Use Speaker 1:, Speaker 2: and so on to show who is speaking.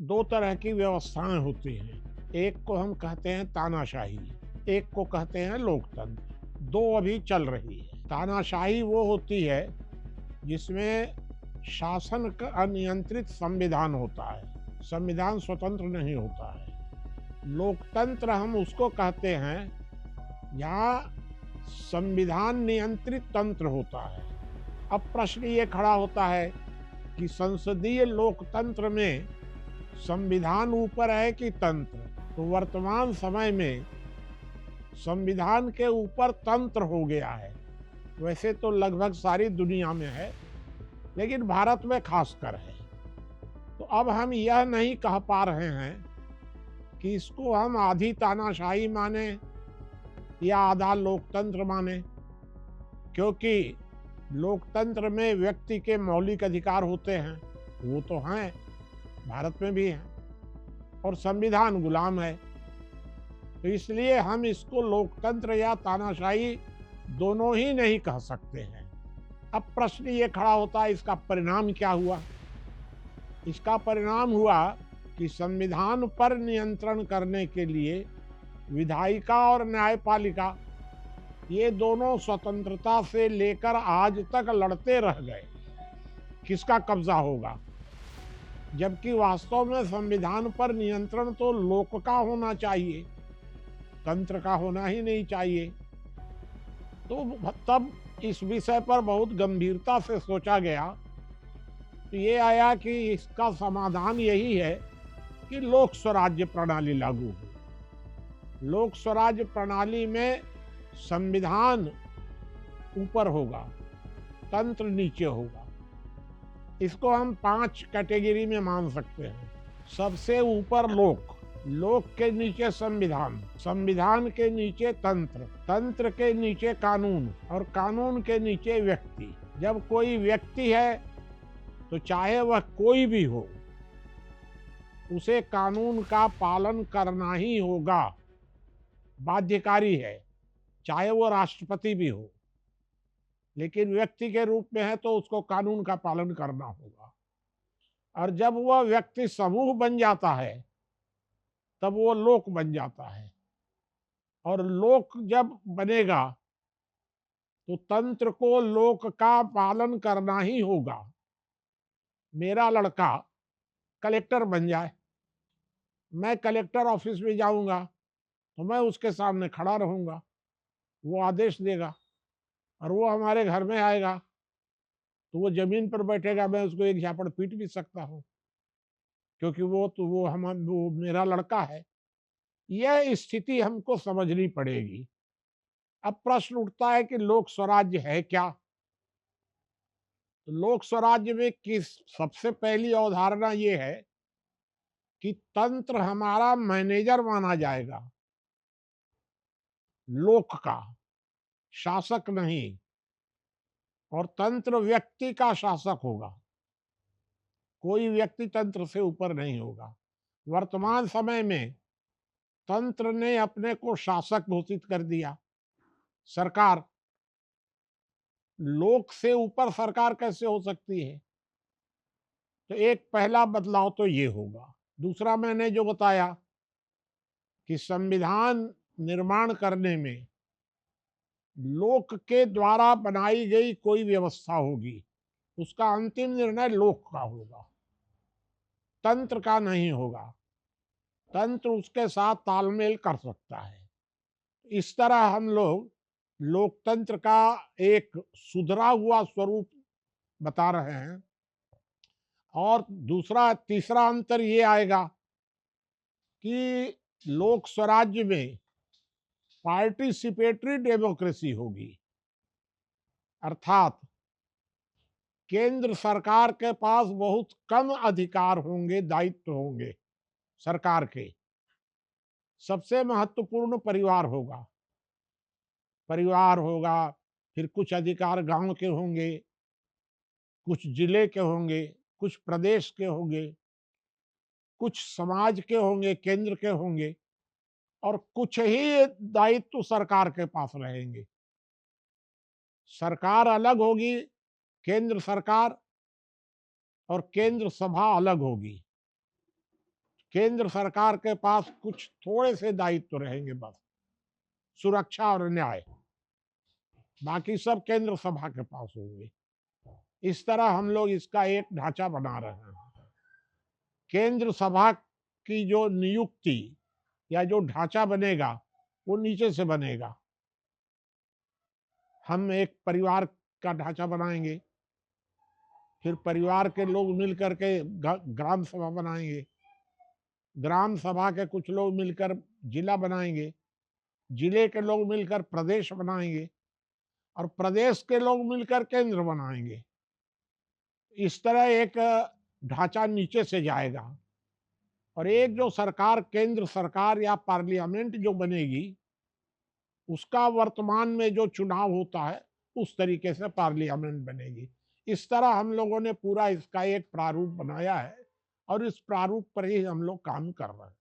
Speaker 1: दो तरह की व्यवस्थाएं होती हैं। एक को हम कहते हैं तानाशाही, एक को कहते हैं लोकतंत्र। दो अभी चल रही है। तानाशाही वो होती है जिसमें शासन का अनियंत्रित संविधान होता है, संविधान स्वतंत्र नहीं होता है। लोकतंत्र हम उसको कहते हैं जहाँ संविधान नियंत्रित तंत्र होता है। अब प्रश्न ये खड़ा होता है कि संसदीय लोकतंत्र में संविधान ऊपर है कि तंत्र। तो वर्तमान समय में संविधान के ऊपर तंत्र हो गया है। वैसे तो लगभग सारी दुनिया में है, लेकिन भारत में खासकर है। तो अब हम यह नहीं कह पा रहे हैं कि इसको हम आधी तानाशाही माने या आधा लोकतंत्र माने, क्योंकि लोकतंत्र में व्यक्ति के मौलिक अधिकार होते हैं, वो तो हैं, भारत में भी हैं, और संविधान गुलाम है। तो इसलिए हम इसको लोकतंत्र या तानाशाही दोनों ही नहीं कह सकते हैं। अब प्रश्न ये खड़ा होता है, इसका परिणाम क्या हुआ? इसका परिणाम हुआ कि संविधान पर नियंत्रण करने के लिए विधायिका और न्यायपालिका ये दोनों स्वतंत्रता से लेकर आज तक लड़ते रह गए, किसका कब्जा होगा। जबकि वास्तव में संविधान पर नियंत्रण तो लोक का होना चाहिए, तंत्र का होना ही नहीं चाहिए। तो तब इस विषय पर बहुत गंभीरता से सोचा गया। तो ये आया कि इसका समाधान यही है कि लोक स्वराज्य प्रणाली लागू हो। लोक स्वराज्य प्रणाली में संविधान ऊपर होगा, तंत्र नीचे होगा। इसको हम 5 कैटेगरी में मान सकते हैं। सबसे ऊपर लोक, लोक के नीचे संविधान, संविधान के नीचे तंत्र, तंत्र के नीचे कानून, और कानून के नीचे व्यक्ति। जब कोई व्यक्ति है तो चाहे वह कोई भी हो, उसे कानून का पालन करना ही होगा, बाध्यकारी है, चाहे वो राष्ट्रपति भी हो। लेकिन व्यक्ति के रूप में है तो उसको कानून का पालन करना होगा। और जब वह व्यक्ति समूह बन जाता है तब वो लोक बन जाता है, और लोक जब बनेगा तो तंत्र को लोक का पालन करना ही होगा। मेरा लड़का कलेक्टर बन जाए, मैं कलेक्टर ऑफिस में जाऊंगा तो मैं उसके सामने खड़ा रहूंगा, वो आदेश देगा, और वो हमारे घर में आएगा तो वो जमीन पर बैठेगा, मैं उसको एक झापड़ पीट भी सकता हूँ, क्योंकि वो मेरा लड़का है। यह स्थिति हमको समझनी पड़ेगी। अब प्रश्न उठता है कि लोक स्वराज्य है क्या? तो लोक स्वराज्य में किस सबसे पहली अवधारणा ये है कि तंत्र हमारा मैनेजर माना जाएगा, लोक का, शासक नहीं। और तंत्र व्यक्ति का शासक होगा, कोई व्यक्ति तंत्र से ऊपर नहीं होगा। वर्तमान समय में तंत्र ने अपने को शासक घोषित कर दिया, सरकार। लोक से ऊपर सरकार कैसे हो सकती है? तो एक पहला बदलाव तो ये होगा। दूसरा, मैंने जो बताया कि संविधान निर्माण करने में लोक के द्वारा बनाई गई कोई व्यवस्था होगी, उसका अंतिम निर्णय लोक का होगा, तंत्र का नहीं होगा। तंत्र उसके साथ तालमेल कर सकता है। इस तरह हम लोग लोकतंत्र का एक सुधरा हुआ स्वरूप बता रहे हैं। और दूसरा तीसरा अंतर ये आएगा कि लोक स्वराज्य में पार्टिसिपेटरी डेमोक्रेसी होगी, अर्थात केंद्र सरकार के पास बहुत कम अधिकार होंगे, दायित्व होंगे सरकार के। सबसे महत्वपूर्ण परिवार होगा, परिवार होगा, फिर कुछ अधिकार गांव के होंगे, कुछ जिले के होंगे, कुछ प्रदेश के होंगे, कुछ समाज के होंगे, केंद्र के होंगे, और कुछ ही दायित्व सरकार के पास रहेंगे। सरकार अलग होगी, केंद्र सरकार और केंद्र सभा अलग होगी। केंद्र सरकार के पास कुछ थोड़े से दायित्व रहेंगे बस, सुरक्षा और न्याय, बाकी सब केंद्र सभा के पास होंगे। इस तरह हम लोग इसका एक ढांचा बना रहे हैं। केंद्र सभा की जो नियुक्ति या जो ढांचा बनेगा वो नीचे से बनेगा। हम एक परिवार का ढांचा बनाएंगे, फिर परिवार के लोग मिलकर के ग्राम सभा बनाएंगे, ग्राम सभा के कुछ लोग मिलकर जिला बनाएंगे, जिले के लोग मिलकर प्रदेश बनाएंगे और प्रदेश के लोग मिलकर केंद्र बनाएंगे। इस तरह एक ढांचा नीचे से जाएगा और एक जो सरकार, केंद्र सरकार या पार्लियामेंट जो बनेगी, उसका वर्तमान में जो चुनाव होता है उस तरीके से पार्लियामेंट बनेगी। इस तरह हम लोगों ने पूरा इसका एक प्रारूप बनाया है और इस प्रारूप पर ही हम लोग काम कर रहे हैं।